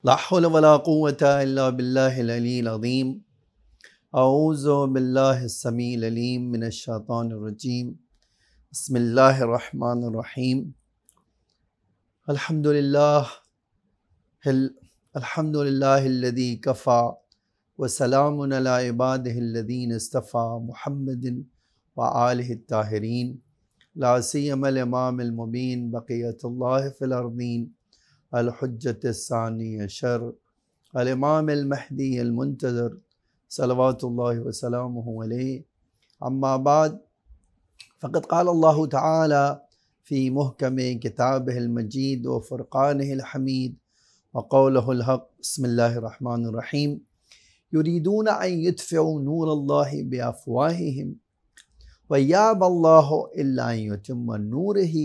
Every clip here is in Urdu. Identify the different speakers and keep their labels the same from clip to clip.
Speaker 1: لا حول ولا قوة إلا بالله العلي العظيم. أعوذ بالله السميع العليم من الشيطان الرجيم. بسم الله الرحمن الرحيم. الحمد لله الذي كفى وسلام على عباده الذين اصطفى محمد وآله الطاهرين لا سيما الإمام المبين بقية الله في الأرضين الحجة الثاني عشر الإمام المهدي المنتظر صلوات الله وسلامه عليه. أما بعد، فقد قال الله تعالى في محكم كتابه المجيد وفرقانه الحميد وقوله الحق. بسم الله الرحمن الرحيم. يريدون أن يطفئوا نور الله بأفواههم ويأبى الله إلا أن يتم نوره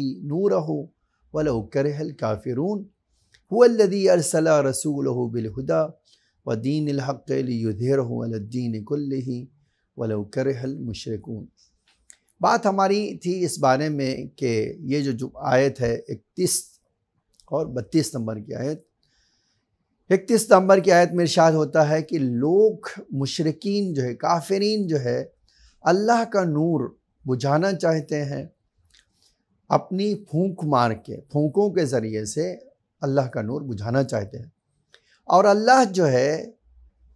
Speaker 1: ولو كره الكافرون. هو الذي أرسل رسوله بالهدى ودين الحق ليظهره على الدين كله ولو كره المشركون. بات ہماری تھی اس بارے میں کہ یہ جو آیت ہے 31 اور 32 نمبر کی آیت، 31 نمبر کی آیت میں ارشاد ہوتا ہے کہ لوگ مشرکین جو ہے، کافرین جو ہے، اللہ کا نور بجھانا چاہتے ہیں اپنی پھونک مار کے، پھونکوں کے ذریعے سے اللہ کا نور بجھانا چاہتے ہیں، اور اللہ جو ہے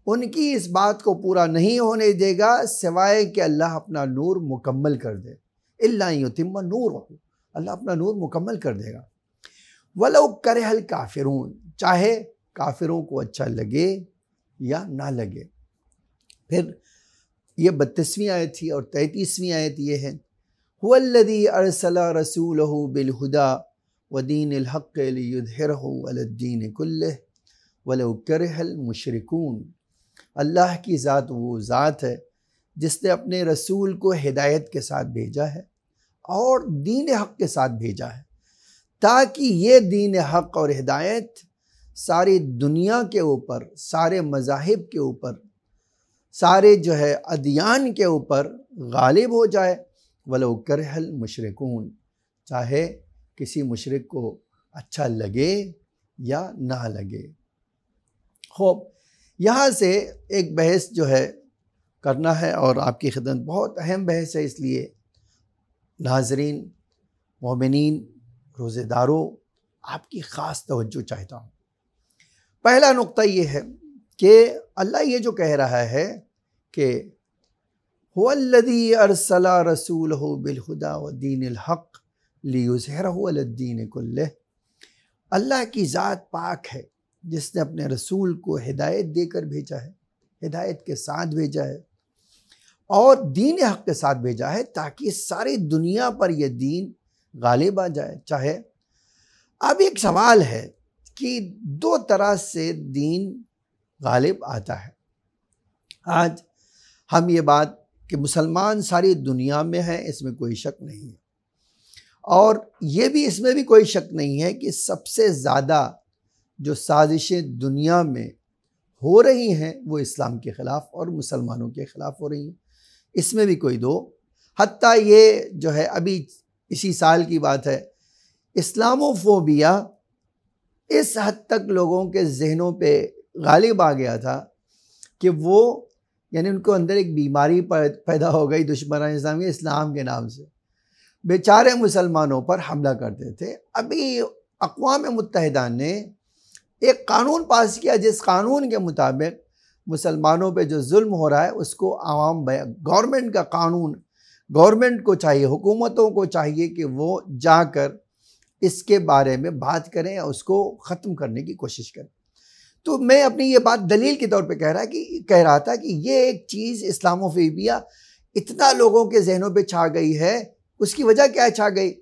Speaker 1: ان کی اس بات کو پورا نہیں ہونے دے گا سوائے کہ اللہ اپنا نور مکمل کر دے. الا یتم نورہ، اللہ اپنا نور مکمل کر دے گا. ولو کرہ الکافرون، چاہے کافروں کو اچھا لگے یا نہ لگے. پھر یہ 32ویں آیت تھی، اور 33ویں آیت یہ ہے هو الذی ارسل رسولہ بالہدی ودین الحق لیظہرہ علی الدین کلہ ولو کرہ المشرکون. اللہ کی ذات وہ ذات ہے جس نے اپنے رسول کو ہدایت کے ساتھ بھیجا ہے اور دین حق کے ساتھ بھیجا ہے، تاکہ یہ دین حق اور ہدایت ساری دنیا کے اوپر، سارے مذاہب کے اوپر، سارے جو ہے ادیان کے اوپر غالب ہو جائے. ولو کرہ المشرکون، چاہے کسی مشرک کو اچھا لگے یا نہ لگے. خوب، یہاں سے ایک بحث جو ہے کرنا ہے، اور آپ کی خدمت بہت اہم بحث ہے، اس لیے ناظرین، مومنین، روزے داروں، آپ کی خاص توجہ چاہتا ہوں. پہلا نقطہ یہ ہے کہ اللہ یہ جو کہہ رہا ہے کہ هو الذی ارسل رسولہ بالہدی ودین الحق لیظہرہ علی الدین کلہ. اللہ کی ذات پاک ہے جس نے اپنے رسول کو ہدایت دے کر بھیجا ہے، ہدایت کے ساتھ بھیجا ہے اور دین حق کے ساتھ بھیجا ہے، تاکہ ساری دنیا پر یہ دین غالب آ جائے. چاہے اب ایک سوال ہے کہ دو طرح سے دین غالب آتا ہے. آج ہم یہ بات کہ مسلمان ساری دنیا میں ہیں، اس میں کوئی شک نہیں ہے، اور یہ بھی اس میں بھی کوئی شک نہیں ہے کہ سب سے زیادہ جو سازشیں دنیا میں ہو رہی ہیں وہ اسلام کے خلاف اور مسلمانوں کے خلاف ہو رہی ہیں. اس میں بھی کوئی دو. حتیٰ یہ جو ہے ابھی اسی سال کی بات ہے، اسلاموفوبیا اس حد تک لوگوں کے ذہنوں پہ غالب آ گیا تھا کہ وہ یعنی ان کو اندر ایک بیماری پیدا ہو گئی دشمنان اسلامی اسلام کے نام سے، بیچارے مسلمانوں پر حملہ کرتے تھے. ابھی اقوام متحدہ نے ایک قانون پاس کیا جس قانون کے مطابق مسلمانوں پہ جو ظلم ہو رہا ہے اس کو عوام گورنمنٹ کا قانون، گورنمنٹ کو چاہیے، حکومتوں کو چاہیے کہ وہ جا کر اس کے بارے میں بات کریں یا اس کو ختم کرنے کی کوشش کریں. تو میں اپنی یہ بات دلیل کے طور پہ کہہ رہا تھا کہ یہ ایک چیز اسلاموفوبیا اتنا لوگوں کے ذہنوں پہ چھا گئی ہے. اس کی وجہ کیا چھا گئی؟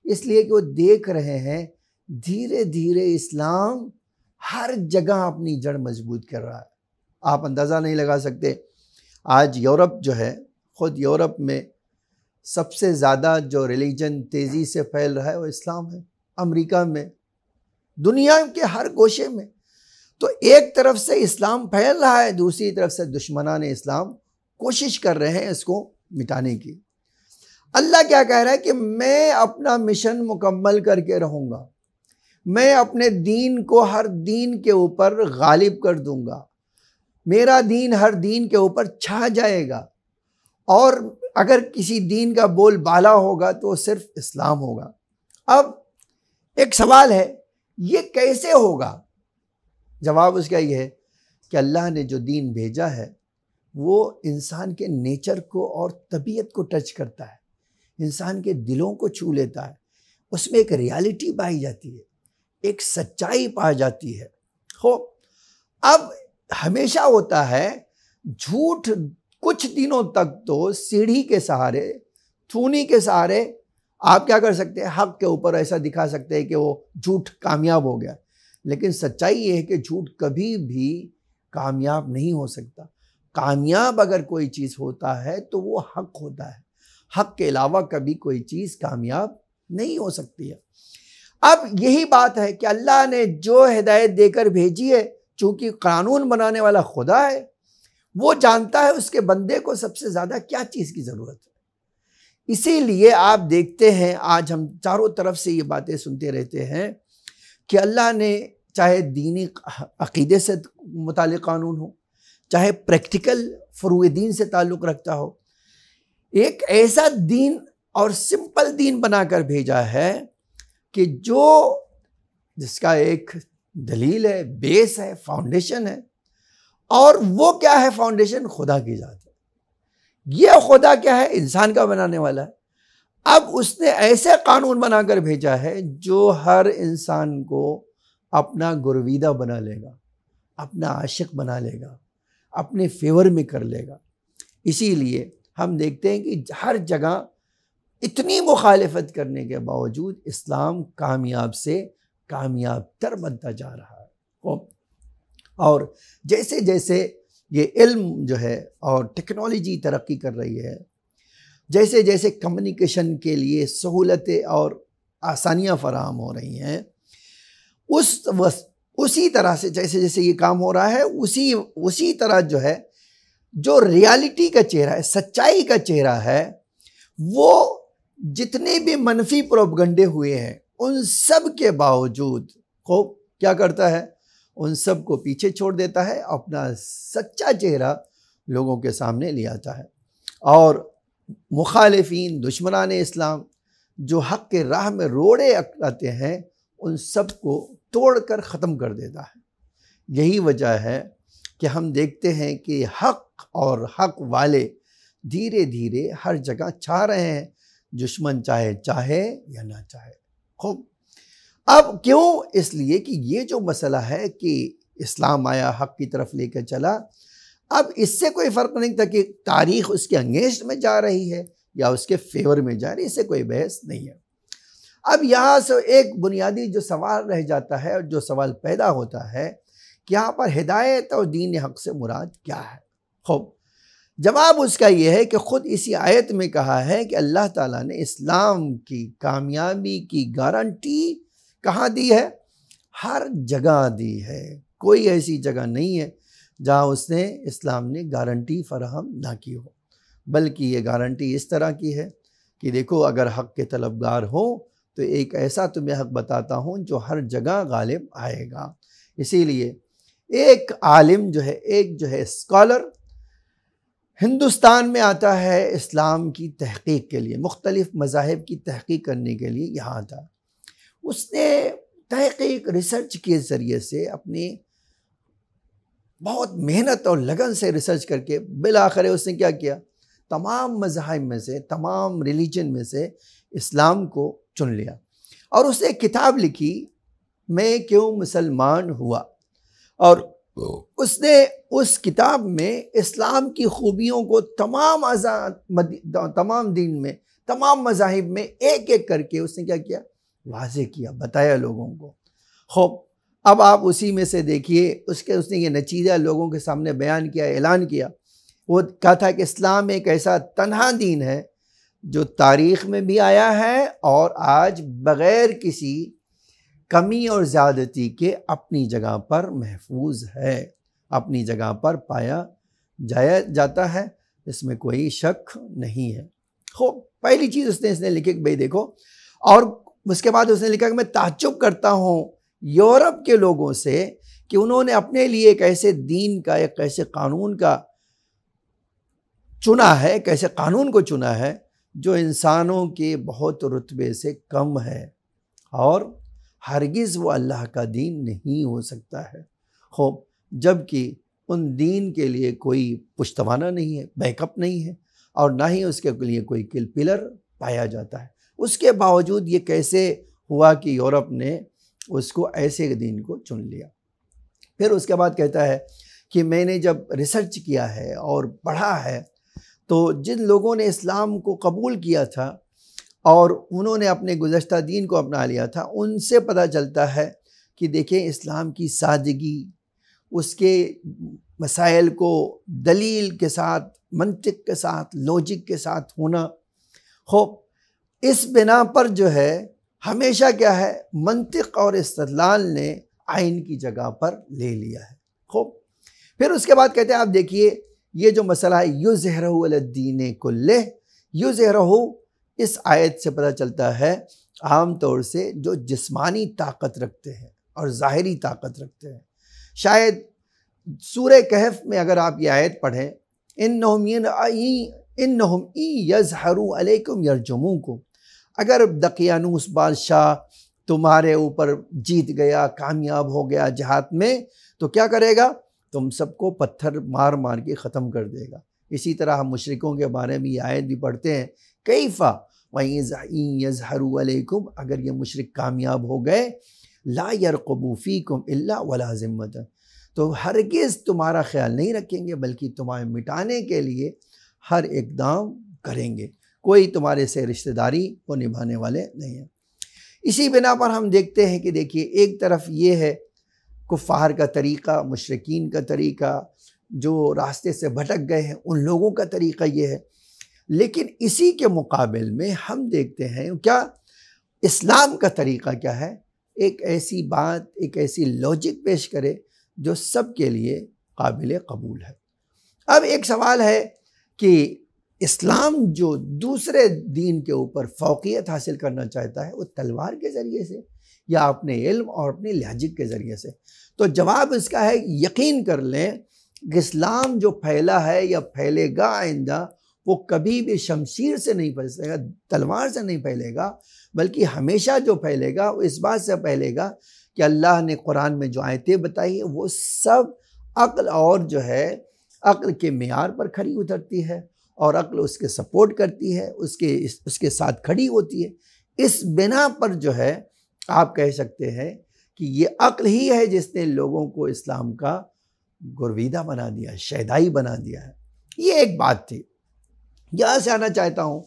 Speaker 1: اس لیے کہ وہ دیکھ رہے ہیں دھیرے دھیرے اسلام ہر جگہ اپنی جڑ مضبوط کر رہا ہے. آپ اندازہ نہیں لگا سکتے، آج یورپ جو ہے، خود یورپ میں سب سے زیادہ جو ریلیجن تیزی سے پھیل رہا ہے وہ اسلام ہے. امریکہ میں، دنیا کے ہر گوشے میں. تو ایک طرف سے اسلام پھیل رہا ہے، دوسری طرف سے دشمنان اسلام کوشش کر رہے ہیں اس کو مٹانے کی. اللہ کیا کہہ رہا ہے کہ میں اپنا مشن مکمل کر کے رہوں گا، میں اپنے دین کو ہر دین کے اوپر غالب کر دوں گا، میرا دین ہر دین کے اوپر چھا جائے گا، اور اگر کسی دین کا بول بالا ہوگا تو صرف اسلام ہوگا۔ اب ایک سوال ہے، یہ کیسے ہوگا؟ جواب اس کا یہ ہے کہ اللہ نے جو دین بھیجا ہے وہ انسان کے نیچر کو اور طبیعت کو ٹچ کرتا ہے، انسان کے دلوں کو چھو لیتا ہے، اس میں ایک ریالٹی پائی جاتی ہے، ایک سچائی پائی جاتی ہے۔ اب ہمیشہ ہوتا ہے جھوٹ کچھ دنوں تک تو سیڑھی کے سہارے، تھونی کے سہارے آپ کیا کر سکتے ہیں، حق کے اوپر ایسا دکھا سکتے ہیں کہ وہ جھوٹ کامیاب ہو گیا، لیکن سچائی یہ ہے کہ جھوٹ کبھی بھی کامیاب نہیں ہو سکتا۔ کامیاب اگر کوئی چیز ہوتا ہے تو وہ حق ہوتا ہے، حق کے علاوہ کبھی کوئی چیز کامیاب نہیں ہو سکتی ہے۔ اب یہی بات ہے کہ اللہ نے جو ہدایت دے کر بھیجی ہے، چونکہ قانون بنانے والا خدا ہے، وہ جانتا ہے اس کے بندے کو سب سے زیادہ کیا چیز کی ضرورت ہے۔ اسی لیے آپ دیکھتے ہیں آج ہم چاروں طرف سے یہ باتیں سنتے رہتے ہیں کہ اللہ نے چاہے دینی عقیدے سے متعلق قانون ہو، چاہے پریکٹیکل فروع دین سے تعلق رکھتا ہو، ایک ایسا دین اور سمپل دین بنا کر بھیجا ہے کہ جس کا ایک دلیل ہے، بیس ہے، فاؤنڈیشن ہے، اور وہ کیا ہے؟ فاؤنڈیشن خدا کی ذات ہے۔ یہ خدا کیا ہے؟ انسان کا بنانے والا ہے۔ اب اس نے ایسے قانون بنا کر بھیجا ہے جو ہر انسان کو اپنا گرویدہ بنا لے گا، اپنا عاشق بنا لے گا، اپنے فیور میں کر لے گا۔ اسی لیے ہم دیکھتے ہیں کہ ہر جگہ اتنی مخالفت کرنے کے باوجود اسلام کامیاب سے کامیاب تر بنتا جا رہا ہے۔ اور جیسے جیسے یہ علم جو ہے اور ٹیکنالوجی ترقی کر رہی ہے، جیسے جیسے کمیونیکیشن کے لیے سہولتیں اور آسانیاں فراہم ہو رہی ہیں، اسی طرح سے جیسے جیسے یہ کام ہو رہا ہے، اسی طرح جو ہے، جو ریالٹی کا چہرہ ہے، سچائی کا چہرہ ہے، وہ جتنے بھی منفی پروپگنڈے ہوئے ہیں ان سب کے باوجود خوب کیا کرتا ہے؟ ان سب کو پیچھے چھوڑ دیتا ہے، اپنا سچا چہرہ لوگوں کے سامنے لے آتا ہے، اور مخالفین، دشمنان اسلام جو حق کے راہ میں روڑے اکڑاتے ہیں، ان سب کو توڑ کر ختم کر دیتا ہے۔ یہی وجہ ہے کہ ہم دیکھتے ہیں کہ حق اور حق والے دھیرے دھیرے ہر جگہ چھا رہے ہیں، دشمن چاہے یا نہ چاہے۔ خوب اب کیوں؟ اس لیے کہ یہ جو مسئلہ ہے کہ اسلام آیا، حق کی طرف لے کر چلا، اب اس سے کوئی فرق نہیں تھا کہ تاریخ اس کے انگیسٹ میں جا رہی ہے یا اس کے فیور میں جا رہی ہے، اس سے کوئی بحث نہیں ہے۔ اب یہاں سے ایک بنیادی جو سوال رہ جاتا ہے اور جو سوال پیدا ہوتا ہے کہ یہاں پر ہدایت اور دین حق سے مراد کیا ہے؟ خوب جواب اس کا یہ ہے کہ خود اسی آیت میں کہا ہے کہ اللہ تعالیٰ نے اسلام کی کامیابی کی گارنٹی کہاں دی ہے؟ ہر جگہ دی ہے۔ کوئی ایسی جگہ نہیں ہے جہاں اسلام نے گارنٹی فراہم نہ کی ہو، بلکہ یہ گارنٹی اس طرح کی ہے کہ دیکھو، اگر حق کے طلبگار ہو تو ایک ایسا تمہیں حق بتاتا ہوں جو ہر جگہ غالب آئے گا۔ اسی لیے ایک عالم ایک اسکالر ہندوستان میں آتا ہے اسلام کی تحقیق کے لیے، مختلف مذاہب کی تحقیق کرنے کے لیے یہاں آتا ہے۔ اس نے تحقیق، ریسرچ کے ذریعے سے اپنی بہت محنت اور لگن سے ریسرچ کر کے بالآخر اس نے کیا کیا؟ تمام مذاہب میں سے، تمام ریلیجن میں سے اسلام کو چن لیا، اور اس نے ایک کتاب لکھی، میں کیوں مسلمان ہوا۔ اور اس نے اس کتاب میں اسلام کی خوبیوں کو تمام دین میں، تمام مذاہب میں ایک ایک کر کے اس نے کیا کیا؟ واضح کیا، بتایا لوگوں کو۔ خوب اب آپ اسی میں سے دیکھیے، اس نے یہ نتیجہ لوگوں کے سامنے بیان کیا، اعلان کیا۔ وہ کہا تھا کہ اسلام ایک ایسا تنہا دین ہے جو تاریخ میں بھی آیا ہے اور آج بغیر کسی کمی اور زیادتی کے اپنی جگہ پر محفوظ ہے، اپنی جگہ پر پایا جاتا ہے، اس میں کوئی شک نہیں ہے۔ خوب پہلی چیز اس نے لکھی کہ بھئی دیکھو، اور اس کے بعد اس نے لکھا کہ میں تعجب کرتا ہوں یورپ کے لوگوں سے کہ انہوں نے اپنے لیے ایک ایسے دین کا، ایک ایسے قانون کا چنا ہے، ایک ایسے قانون کو چنا ہے جو انسانوں کے بہت رتبے سے کم ہے، اور ہرگز وہ اللہ کا دین نہیں ہو سکتا ہے، خوب جبکہ ان دین کے لیے کوئی پشتوانہ نہیں ہے، بیک اپ نہیں ہے، اور نہ ہی اس کے لیے کوئی کل پلر پایا جاتا ہے۔ اس کے باوجود یہ کیسے ہوا کہ یورپ نے اس کو ایسے دین کو چن لیا؟ پھر اس کے بعد کہتا ہے کہ میں نے جب ریسرچ کیا ہے اور پڑھا ہے تو جن لوگوں نے اسلام کو قبول کیا تھا اور انہوں نے اپنے گزشتہ دین کو اپنا لیا تھا، ان سے پتہ چلتا ہے کہ دیکھیں اسلام کی سادگی، اس کے مسائل کو دلیل کے ساتھ، منطق کے ساتھ، لوجک کے ساتھ ہونا، خوب اس بنا پر جو ہے ہمیشہ کیا ہے، منطق اور استدلال نے آئین کی جگہ پر لے لیا ہے۔ خوب پھر اس کے بعد کہتے ہیں، آپ دیکھیے یہ جو مسئلہ ہے یظہرہ علی الدین کلہ، یظہرہ اس آیت سے پتہ چلتا ہے عام طور سے جو جسمانی طاقت رکھتے ہیں اور ظاہری طاقت رکھتے ہیں۔ شاید سورہ کہف میں اگر آپ یہ آیت پڑھیں، انہم یظہروا علیکم یرجموکم، اگر دقیانوس بادشاہ تمہارے اوپر جیت گیا، کامیاب ہو گیا جہاد میں، تو کیا کرے گا؟ تم سب کو پتھر مار مار کے ختم کر دے گا۔ اسی طرح ہم مشرکوں کے بارے میں یہ آیت بھی پڑھتے ہیں، کیفا وَإِن یظہروا علیکم، اگر یہ مشرک کامیاب ہو گئے، لا یرقبوا فیکم الا ولا ذمۃ، تو ہرگز تمہارا خیال نہیں رکھیں گے بلکہ تمہیں مٹانے کے لیے ہر اقدام کریں گے، کوئی تمہارے سے رشتہ داری وہ نبھانے والے نہیں ہیں۔ اسی بنا پر ہم دیکھتے ہیں کہ دیکھیے ایک طرف یہ ہے کفار کا طریقہ، مشرکین کا طریقہ، جو راستے سے بھٹک گئے ہیں ان لوگوں کا طریقہ یہ ہے، لیکن اسی کے مقابل میں ہم دیکھتے ہیں کیا اسلام کا طریقہ کیا ہے، ایک ایسی بات، ایک ایسی لوجک پیش کرے جو سب کے لیے قابل قبول ہے۔ اب ایک سوال ہے کہ اسلام جو دوسرے دین کے اوپر فوقیت حاصل کرنا چاہتا ہے وہ تلوار کے ذریعے سے یا اپنے علم اور اپنے لہجک کے ذریعے سے؟ تو جواب اس کا ہے، یقین کر لیں کہ اسلام جو پھیلا ہے یا پھیلے گا آئندہ، وہ کبھی بھی شمشیر سے نہیں پھیلے گا، تلوار سے نہیں پھیلے گا، بلکہ ہمیشہ جو پھیلے گا وہ اس بات سے پھیلے گا کہ اللہ نے قرآن میں جو آیتیں بتائی ہیں وہ سب عقل اور جو ہے عقل کے معیار پر کھڑی اترتی ہے، اور عقل اس کے سپورٹ کرتی ہے، اس کے ساتھ کھڑی ہوتی ہے۔ اس بنا پر جو ہے آپ کہہ سکتے ہیں کہ یہ عقل ہی ہے جس نے لوگوں کو اسلام کا گرویدہ بنا دیا، شیدائی بنا دیا ہے۔ یہ ایک بات تھی۔ یہاں سے آنا چاہتا ہوں،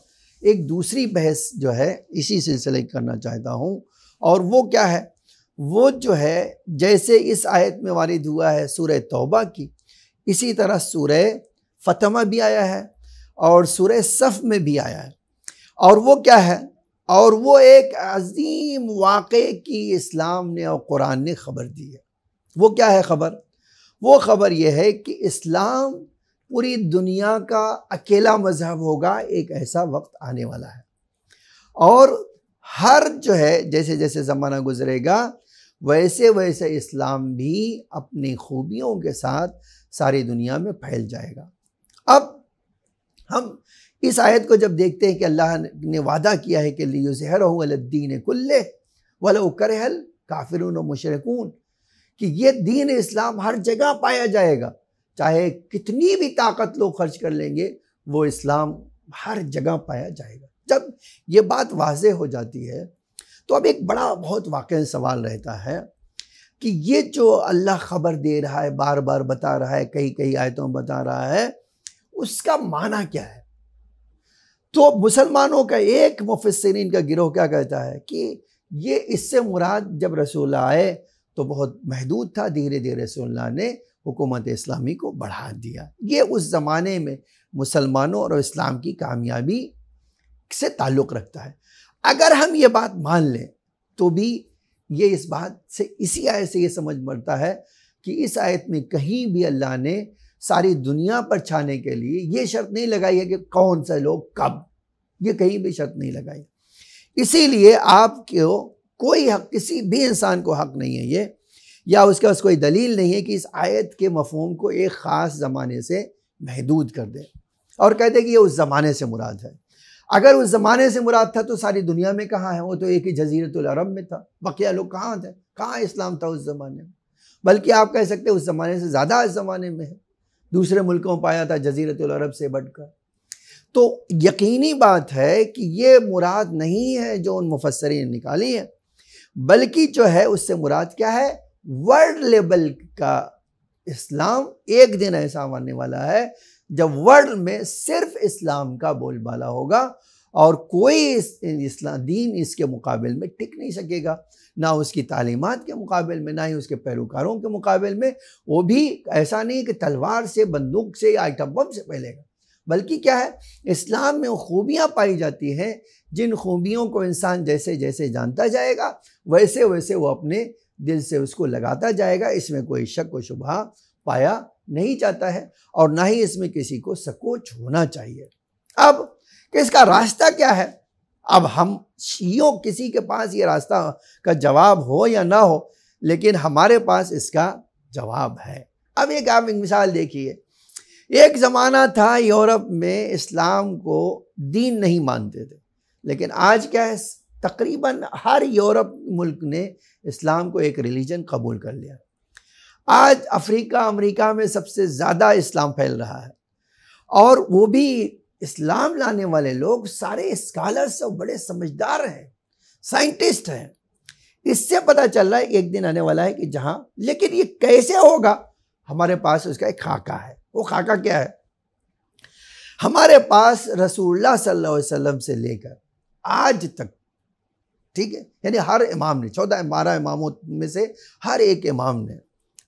Speaker 1: ایک دوسری بحث جو ہے اسی سلسلے کرنا چاہتا ہوں، اور وہ کیا ہے؟ وہ جو ہے جیسے اس آیت میں وارد ہوا ہے سورہ توبہ کی، اسی طرح سورہ فتح بھی آیا ہے اور سورہ صف میں بھی آیا ہے، اور وہ کیا ہے؟ اور وہ ایک عظیم واقعے کی اسلام نے اور قرآن نے خبر دی ہے۔ وہ کیا ہے خبر؟ وہ خبر یہ ہے کہ اسلام پوری دنیا کا اکیلا مذہب ہوگا، ایک ایسا وقت آنے والا ہے، اور ہر جو ہے جیسے جیسے زمانہ گزرے گا ویسے ویسے اسلام بھی اپنی خوبیوں کے ساتھ ساری دنیا میں پھیل جائے گا۔ اب ہم اس آیت کو جب دیکھتے ہیں کہ اللہ نے وعدہ کیا ہے کہ لِیُظْہِرَہُ عَلَى الدِّینِ كُلِّهِ وَلَوْ كَرِهَ الْكَافِرُونَ وَالْمُشْرِكُونَ، کہ یہ دین اسلام ہر جگہ پایا جائے گا، چاہے کتنی بھی طاقت لوگ خرچ کر لیں گے، وہ اسلام ہر جگہ پایا جائے گا۔ جب یہ بات واضح ہو جاتی ہے تو اب ایک بڑا بہت واقعی سوال رہتا ہے کہ یہ جو اللہ خبر دے رہا ہے، بار بار بتا رہا ہے، کئی کئی آیتوں میں بتا رہا ہے، اس کا معنی کیا ہے؟ تو مسلمانوں کا ایک مفسرین کا گروہ کیا کہتا ہے کہ یہ اس سے مراد جب رسول اللہ آئے تو بہت محدود تھا، دھیرے دھیرے رسول اللہ نے حکومت اسلامی کو بڑھا دیا۔ یہ اس زمانے میں مسلمانوں اور اسلام کی کامیابی سے تعلق رکھتا ہے۔ اگر ہم یہ بات مان لیں تو بھی یہ اس بات سے، اسی آیت سے یہ سمجھ پڑتا ہے کہ اس آیت میں کہیں بھی اللہ نے ساری دنیا پر چھانے کے لیے یہ شرط نہیں لگائی ہے کہ کون سے لوگ کب، یہ کہیں بھی شرط نہیں لگائی۔ اسی لیے آپ کو کوئی حق کسی بھی انسان کو حق نہیں ہے یہ، یا اس کے پاس کوئی دلیل نہیں ہے کہ اس آیت کے مفہوم کو ایک خاص زمانے سے محدود کر دے اور کہہ دے کہ یہ اس زمانے سے مراد ہے۔ اگر اس زمانے سے مراد تھا تو ساری دنیا میں کہاں ہے؟ وہ تو ایک ہی جزیرۃ العرب میں تھا، بقیہ لوگ کہاں تھے؟ کہاں اسلام تھا اس زمانے میں؟ بلکہ آپ کہہ سکتے ہیں اس زمانے سے زیادہ اس زمانے میں ہے، دوسرے ملکوں پایا تھا جزیرۃ العرب سے بڑھ کر۔ تو یقینی بات ہے کہ یہ مراد نہیں ہے جو ان مفسرین نے نکالی ہے، بلکہ جو ہے اس سے مراد کیا ہے؟ ورلڈ لیول کا اسلام ایک دن ایسا آنے والا ہے جب ورلڈ میں صرف اسلام کا بول بالا ہوگا اور کوئی اسلام دین اس کے مقابل میں ٹک نہیں سکے گا، نہ اس کی تعلیمات کے مقابل میں، نہ ہی اس کے پیروکاروں کے مقابل میں۔ وہ بھی ایسا نہیں کہ تلوار سے، بندوق سے یا آئٹم بم سے پھیلے گا، بلکہ کیا ہے؟ اسلام میں خوبیاں پائی جاتی ہیں جن خوبیوں کو انسان جیسے جیسے جانتا جائے گا ویسے ویسے وہ اپنے دل سے اس کو لگاتا جائے گا۔ اس میں کوئی شک و شبہ پایا نہیں جاتا ہے اور نہ ہی اس میں کسی کو سکوچ ہونا چاہیے۔ اب کہ اس کا راستہ کیا ہے؟ اب ہم شیعوں کسی کے پاس یہ راستہ کا جواب ہو یا نہ ہو، لیکن ہمارے پاس اس کا جواب ہے۔ اب ایک آپ مثال دیکھیے، ایک زمانہ تھا یورپ میں اسلام کو دین نہیں مانتے تھے، لیکن آج کیا ہے؟ تقریباً ہر یورپ ملک نے اسلام کو ایک ریلیجن قبول کر لیا۔ آج افریقہ، امریکہ میں سب سے زیادہ اسلام پھیل رہا ہے، اور وہ بھی اسلام لانے والے لوگ سارے اسکالرز اور بڑے سمجھدار ہیں، سائنٹسٹ ہیں۔ اس سے پتہ چل رہا ہے ایک دن آنے والا ہے کہ جہاں، لیکن یہ کیسے ہوگا؟ ہمارے پاس اس کا ایک خاکہ ہے۔ وہ خاکہ کیا ہے؟ ہمارے پاس رسول اللہ صلی اللہ علیہ وسلم سے لے کر آج تک، ٹھیک ہے، یعنی ہر امام نے 12 اماموں میں سے ہر ایک امام نے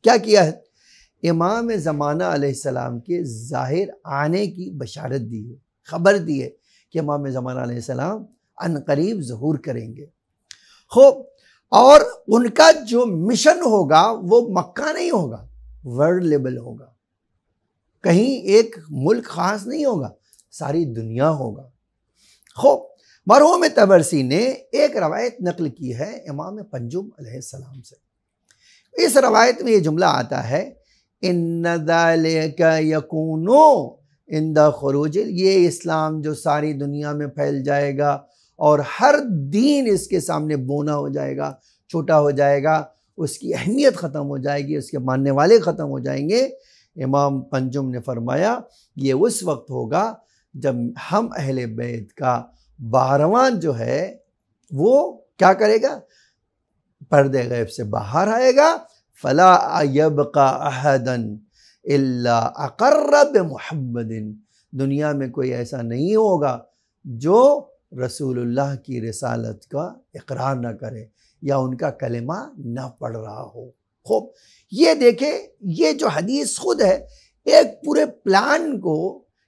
Speaker 1: کیا کیا ہے؟ امام زمانہ علیہ السلام کے ظاہر آنے کی بشارت دی ہے، خبر دی ہے کہ امام زمانہ علیہ السلام عنقریب ظہور کریں گے۔ خوب، اور ان کا جو مشن ہوگا وہ مکہ نہیں ہوگا، ورلڈ لیول ہوگا، کہیں ایک ملک خاص نہیں ہوگا، ساری دنیا ہوگا۔ خوب، مرحوم طبرسی نے ایک روایت نقل کی ہے امام پنجم علیہ السلام سے۔ اس روایت میں یہ جملہ آتا ہے، ان ذالک یکون عند خروج، یہ اسلام جو ساری دنیا میں پھیل جائے گا اور ہر دین اس کے سامنے بونا ہو جائے گا، چھوٹا ہو جائے گا، اس کی اہمیت ختم ہو جائے گی، اس کے ماننے والے ختم ہو جائیں گے۔ امام پنجم نے فرمایا یہ اس وقت ہوگا جب ہم اہل بیت کا 12واں جو ہے وہ کیا کرے گا؟ پردے غیب سے باہر آئے گا۔ فلا یبقى احدا الا اقر بمحمد، دنیا میں کوئی ایسا نہیں ہوگا جو رسول اللہ کی رسالت کا اقرار نہ کرے یا ان کا کلمہ نہ پڑھ رہا ہو۔ خوب، یہ دیکھیں، یہ جو حدیث خود ہے ایک پورے پلان کو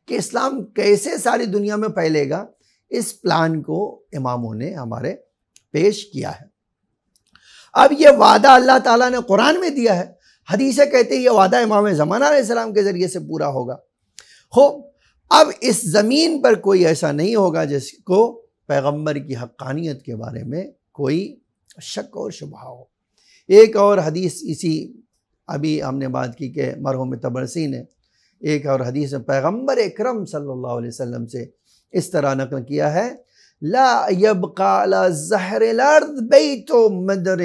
Speaker 1: کہ اسلام کیسے ساری دنیا میں پھیلے گا، اس پلان کو اماموں نے ہمارے پیش کیا ہے۔ اب یہ وعدہ اللہ تعالیٰ نے قرآن میں دیا ہے، حدیثیں کہتے ہیں یہ وعدہ امام زمانہ علیہ السلام کے ذریعے سے پورا ہوگا۔ خوب، اب اس زمین پر کوئی ایسا نہیں ہوگا جس کو پیغمبر کی حقانیت کے بارے میں کوئی شک اور شبہ ہو۔ ایک اور حدیث، اسی ابھی ہم نے بات کی کہ مرحوم طبرسی نے ایک اور حدیث میں پیغمبر اکرم صلی اللہ علیہ وسلم سے اس طرح نقل کیا ہے، لا يبقى على ظہر الارض بیت مدر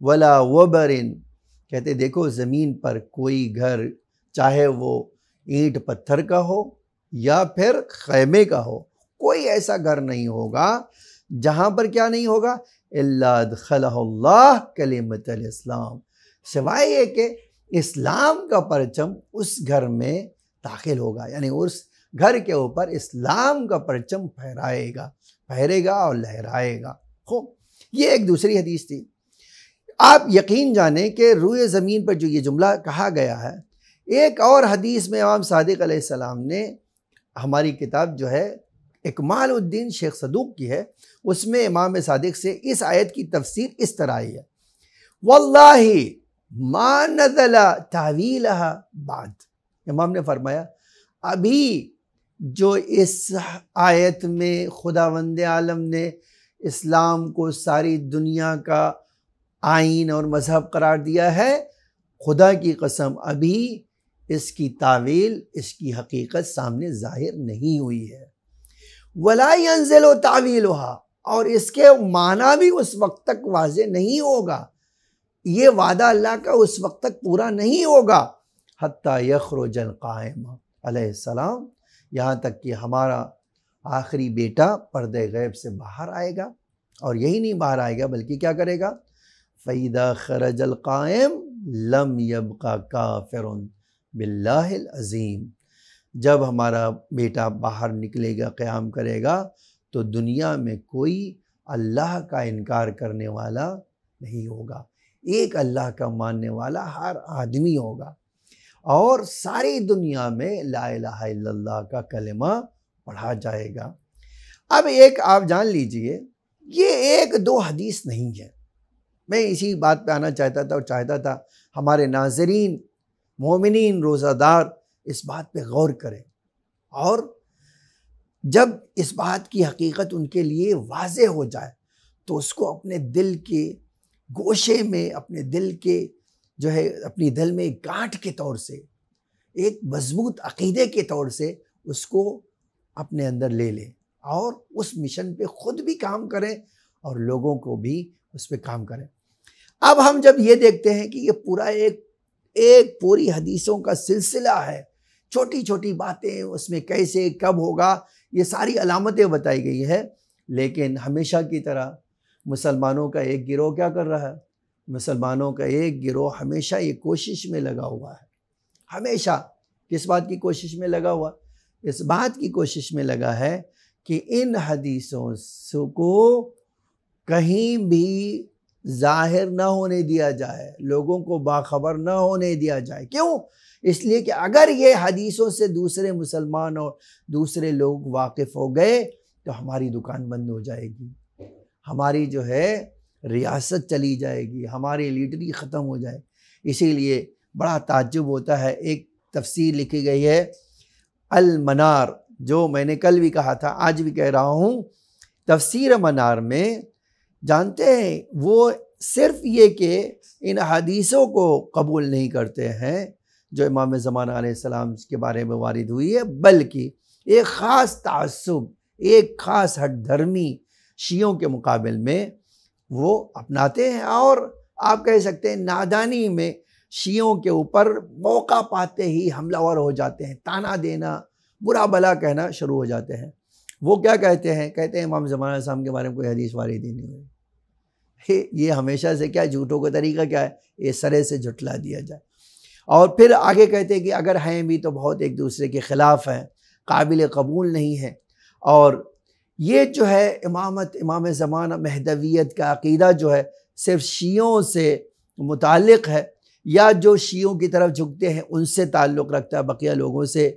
Speaker 1: ولا وبر، کہتے دیکھو زمین پر کوئی گھر، چاہے وہ اینٹ پتھر کا ہو یا پھر خیمے کا ہو، کوئی ایسا گھر نہیں ہوگا جہاں پر کیا نہیں ہوگا، الا ادخلہ اللہ کلمۃ الاسلام، سوائے یہ کہ اسلام کا پرچم اس گھر میں داخل ہوگا، یعنی اس گھر کے اوپر اسلام کا پرچم پھہرے گا اور لہرائے گا۔ خوب، یہ ایک دوسری حدیث تھی۔ آپ یقین جانیں کہ روئے زمین پر جو یہ جملہ کہا گیا ہے، ایک اور حدیث میں امام صادق علیہ السلام نے، ہماری کتاب جو ہے اکمال الدین شیخ صدوق کی ہے، اس میں امام صادق سے اس آیت کی تفسیر اس طرح آئی ہے، واللہ ما نزل تعویلہا بعد، امام نے فرمایا ابھی جو اس آیت میں خداوند عالم نے اسلام کو ساری دنیا کا آئین اور مذہب قرار دیا ہے، خدا کی قسم ابھی اس کی تعویل، اس کی حقیقت سامنے ظاہر نہیں ہوئی ہے۔ وَلَا يَنزِلُ تَعْوِيلُهَا، اور اس کے معنی بھی اس وقت تک واضح نہیں ہوگا، یہ وعدہ اللہ کا اس وقت تک پورا نہیں ہوگا حتیٰ یخرج القائم علیہ السلام، یہاں تک کہ ہمارا آخری بیٹا پردے غیب سے باہر آئے گا، اور یہی نہیں باہر آئے گا بلکہ کیا کرے گا؟ فَإِذَا خَرَجَ الْقَائِمُ لَمْ يَبْقَ كَافِرٌ بِاللَّهِ الْعَظِيمِ، جب ہمارا بیٹا باہر نکلے گا، قیام کرے گا، تو دنیا میں کوئی اللہ کا انکار کرنے والا نہیں ہوگا، ایک اللہ کا ماننے والا ہر آدمی ہوگا، اور ساری دنیا میں لا الہ الا اللہ کا کلمہ پڑھا جائے گا۔ اب ایک آپ جان لیجئے، یہ ایک دو حدیث نہیں ہے، میں اسی بات پہ آنا چاہتا تھا، اور چاہتا تھا ہمارے ناظرین مومنین روزہ دار اس بات پہ غور کریں، اور جب اس بات کی حقیقت ان کے لیے واضح ہو جائے تو اس کو اپنے دل کے گوشے میں، اپنے دل کے جو ہے اپنی دل میں ایک گانٹھ کے طور سے، ایک مضبوط عقیدے کے طور سے اس کو اپنے اندر لے لیں، اور اس مشن پہ خود بھی کام کریں اور لوگوں کو بھی اس پہ کام کریں۔ اب ہم جب یہ دیکھتے ہیں کہ یہ پورا ایک پوری حدیثوں کا سلسلہ ہے، چھوٹی چھوٹی باتیں اس میں کیسے کب ہوگا یہ ساری علامتیں بتائی گئی ہے، لیکن ہمیشہ کی طرح مسلمانوں کا ایک گروہ کیا کر رہا ہے؟ مسلمانوں کا ایک گروہ ہمیشہ یہ کوشش میں لگا ہوا ہے، ہمیشہ کس بات کی کوشش میں لگا ہوا؟ اس بات کی کوشش میں لگا ہے کہ ان حدیثوں کو کہیں بھی ظاہر نہ ہونے دیا جائے، لوگوں کو باخبر نہ ہونے دیا جائے۔ کیوں؟ اس لیے کہ اگر یہ حدیثوں سے دوسرے مسلمان اور دوسرے لوگ واقف ہو گئے تو ہماری دکان بند ہو جائے گی، ہماری جو ہے ریاست چلی جائے گی، ہماری لیڈری ختم ہو جائے۔ اسی لیے بڑا تعجب ہوتا ہے، ایک تفسیر لکھی گئی ہے المنار، جو میں نے کل بھی کہا تھا، آج بھی کہہ رہا ہوں، تفسیر منار میں جانتے ہیں وہ صرف یہ کہ ان حدیثوں کو قبول نہیں کرتے ہیں جو امام زمانہ علیہ السلام کے بارے میں وارد ہوئی ہے، بلکہ ایک خاص تعصب، ایک خاص ہٹ دھرمی شیعوں کے مقابل میں وہ اپناتے ہیں، اور آپ کہہ سکتے ہیں نادانی میں شیعوں کے اوپر موقع پاتے ہی حملہ ور ہو جاتے ہیں، تانا دینا، برا بھلا کہنا شروع ہو جاتے ہیں۔ وہ کیا کہتے ہیں؟ کہتے ہیں امام زمانہ علیہ السلام کے بارے میں کوئی حدیث وارد ہی نہیں ہوئی۔ یہ ہمیشہ سے کیا جھوٹوں کا طریقہ کیا ہے؟ یہ سرے سے جھٹلا دیا جائے، اور پھر آگے کہتے ہیں کہ اگر ہیں بھی تو بہت ایک دوسرے کے خلاف ہیں، قابل قبول نہیں ہیں، اور یہ جو ہے امام زمانہ مہدویت کا عقیدہ جو ہے صرف شیعوں سے متعلق ہے، یا جو شیعوں کی طرف جھکتے ہیں ان سے تعلق رکھتا ہے، بقیہ لوگوں سے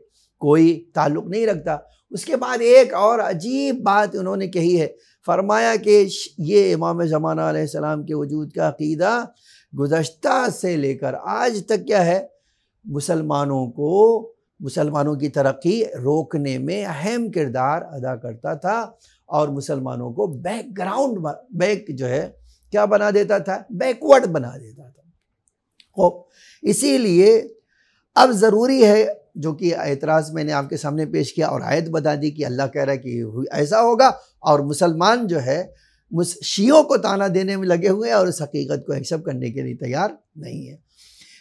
Speaker 1: کوئی تعلق نہیں رکھتا۔ اس کے بعد ایک اور عجیب بات انہوں نے کہی ہے، فرمایا کہ یہ امام زمانہ علیہ السلام کے وجود کا عقیدہ گزشتہ سے لے کر آج تک کیا ہے، مسلمانوں کی ترقی روکنے میں اہم کردار ادا کرتا تھا، اور مسلمانوں کو بیک جو ہے کیا بنا دیتا تھا؟ بیکورڈ بنا دیتا تھا۔ اسی لیے اب ضروری ہے، جو کہ اعتراض میں نے آپ کے سامنے پیش کیا اور آیت بتا دی کہ اللہ کہہ رہا ہے کہ ایسا ہوگا، اور مسلمان جو ہے شیعوں کو تانا دینے میں لگے ہوئے اور اس حقیقت کو ایکسیپٹ کرنے کے لیے تیار نہیں ہے۔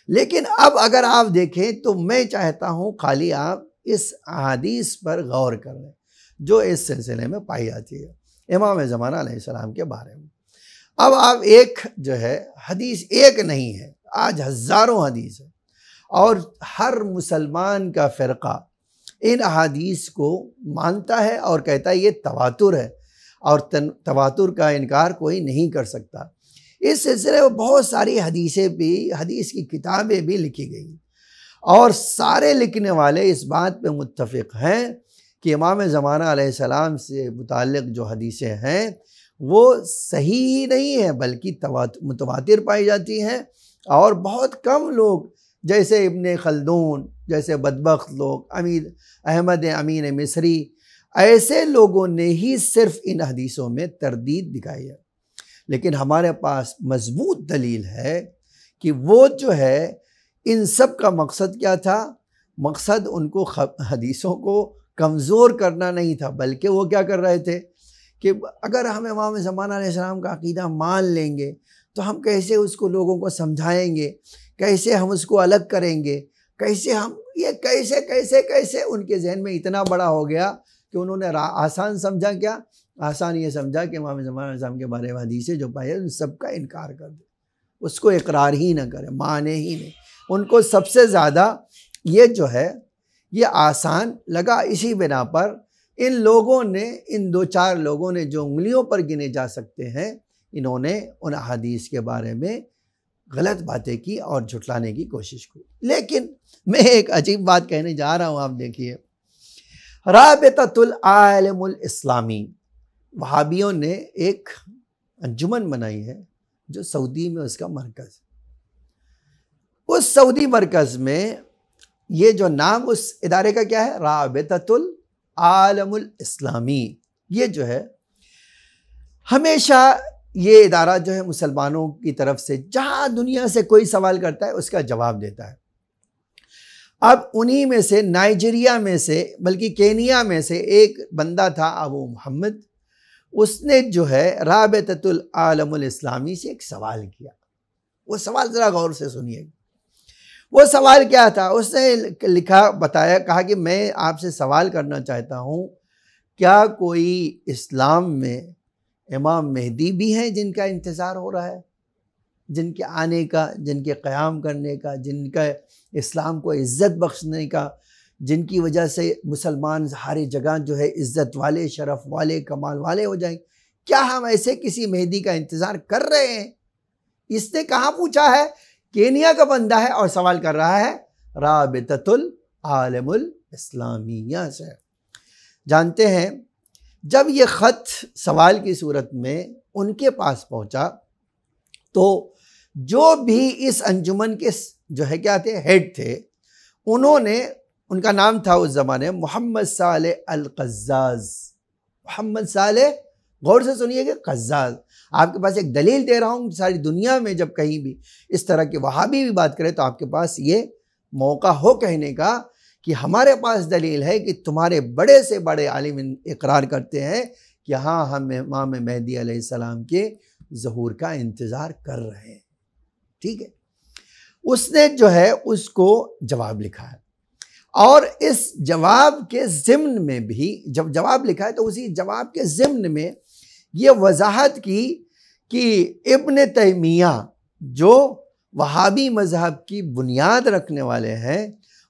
Speaker 1: لیکن اب اگر آپ دیکھیں تو میں چاہتا ہوں خالی آپ اس احادیث پر غور کر لیں جو اس سلسلے میں پائی جاتی ہے امام زمانہ علیہ السلام کے بارے میں۔ اب آپ ایک جو ہے حدیث ایک نہیں ہے، آج ہزاروں حدیث ہے، اور ہر مسلمان کا فرقہ ان احادیث کو مانتا ہے اور کہتا ہے یہ تواتر ہے، اور تواتر کا انکار کوئی نہیں کر سکتا۔ اس سلسلے میں بہت ساری حدیث کی کتابیں بھی لکھی گئی، اور سارے لکھنے والے اس بات پہ متفق ہیں کہ امام زمانہ علیہ السلام سے متعلق جو حدیثیں ہیں وہ صحیح ہی نہیں ہیں بلکہ متواتر پائی جاتی ہیں، اور بہت کم لوگ جیسے ابن خلدون جیسے بدبخت لوگ، احمد امین مصری، ایسے لوگوں نے ہی صرف ان حدیثوں میں تردید دکھائی ہے، لیکن ہمارے پاس مضبوط دلیل ہے کہ وہ جو ہے ان سب کا مقصد کیا تھا؟ مقصد ان کو حدیثوں کو کمزور کرنا نہیں تھا، بلکہ وہ کیا کر رہے تھے کہ اگر ہم امام زمانہ علیہ السلام کا عقیدہ مان لیں گے تو ہم کیسے اس کو لوگوں کو سمجھائیں گے، کیسے ہم اس کو الگ کریں گے، کیسے ہم یہ کیسے ان کے ذہن میں اتنا بڑا ہو گیا کہ انہوں نے آسان سمجھا، کیا آسان یہ سمجھا کہ امام زمانہ علیہ السلام کے بارے میں حدیثیں جو پائے ان سب کا انکار کر دے، اس کو اقرار ہی نہ کرے، مانے ہی نہیں۔ ان کو سب سے زیادہ یہ جو ہے یہ آسان لگا، اسی بنا پر ان لوگوں نے، ان دو چار لوگوں نے جو انگلیوں پر گنے جا سکتے ہیں، انہوں نے ان حدیث کے بارے میں غلط باتیں کی اور جھٹلانے کی کوشش کی۔ لیکن میں ایک عجیب بات کہنے جا رہا ہوں، آپ دیکھیے، رابطۃ العالم الاسلامی، وہابیوں نے ایک انجمن بنائی ہے جو سعودی میں اس کا مرکز، اس سعودی مرکز میں یہ جو نام اس ادارے کا کیا ہے؟ رابطۃ العالم الاسلامی۔ یہ جو ہے ہمیشہ یہ ادارہ جو ہے مسلمانوں کی طرف سے جہاں دنیا سے کوئی سوال کرتا ہے اس کا جواب دیتا ہے۔ اب انہی میں سے نائجیریا میں سے، بلکہ کینیا میں سے ایک بندہ تھا ابو محمد، اس نے جو ہے رابطۃ العالم الاسلامی سے ایک سوال کیا۔ وہ سوال ذرا غور سے سنیے، وہ سوال کیا تھا؟ اس نے لکھا، بتایا، کہا کہ میں آپ سے سوال کرنا چاہتا ہوں، کیا کوئی اسلام میں امام مہدی بھی ہیں جن کا انتظار ہو رہا ہے، جن کے آنے کا، جن کے قیام کرنے کا، جن کا اسلام کو عزت بخشنے کا، جن کی وجہ سے مسلمان ہر جگہ جو ہے عزت والے، شرف والے، کمال والے ہو جائیں؟ کیا ہم ایسے کسی مہدی کا انتظار کر رہے ہیں؟ اس نے کہاں پوچھا ہے؟ کینیا کا بندہ ہے اور سوال کر رہا ہے رابطۃ العالم الاسلامیہ سے۔ جانتے ہیں جب یہ خط سوال کی صورت میں ان کے پاس پہنچا تو جو بھی اس انجمن کے جو ہے کیا تھے، ہیڈ تھے، انہوں نے، ان کا نام تھا اس زمانے محمد صالح القزاز۔ محمد صالح، غور سے سنیے کہ قزاز، آپ کے پاس ایک دلیل دے رہا ہوں، ساری دنیا میں جب کہیں بھی اس طرح کے وہابی بھی بات کرے تو آپ کے پاس یہ موقع ہو کہنے کا کہ ہمارے پاس دلیل ہے کہ تمہارے بڑے سے بڑے عالم اقرار کرتے ہیں کہ ہاں ہم امام مہدی علیہ السلام کے ظہور کا انتظار کر رہے ہیں۔ ٹھیک ہے، اس نے جو ہے اس کو جواب لکھا ہے، اور اس جواب کے ضمن میں بھی، جب جواب لکھا ہے تو اسی جواب کے ضمن میں یہ وضاحت کی کہ ابن تیمیہ جو وہابی مذہب کی بنیاد رکھنے والے ہیں،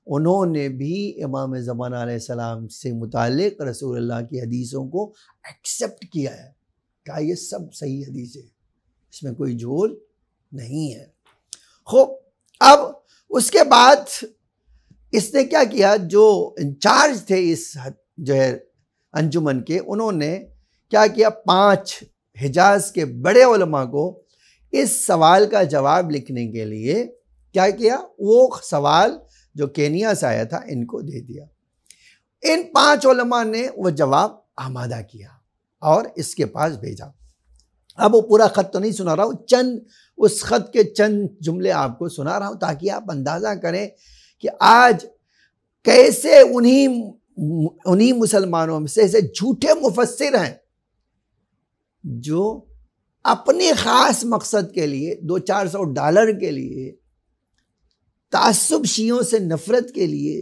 Speaker 1: انہوں نے بھی امام زمانہ علیہ السلام سے متعلق رسول اللہ کی حدیثوں کو ایکسپٹ کیا ہے، کہا یہ سب صحیح حدیث ہے، اس میں کوئی جھول نہیں ہے۔ خوب، اب اس کے بعد اس نے کیا کیا، جو انچارج تھے اس جو ہے انجمن کے، انہوں نے کیا کیا، 5 حجاز کے بڑے علماء کو اس سوال کا جواب لکھنے کے لیے کیا کیا، وہ سوال جو کینیا سے آیا تھا ان کو دے دیا۔ ان 5 علماء نے وہ جواب آمادہ کیا اور اس کے پاس بھیجا۔ اب وہ پورا خط تو نہیں سنا رہا ہوں، چند اس خط کے چند جملے آپ کو سنا رہا ہوں تاکہ آپ اندازہ کریں کہ آج کیسے انہی مسلمانوں میں سے ایسے جھوٹے مفسر ہیں جو اپنے خاص مقصد کے لیے، $200-400 کے لیے، تعصب، شیعوں سے نفرت کے لیے،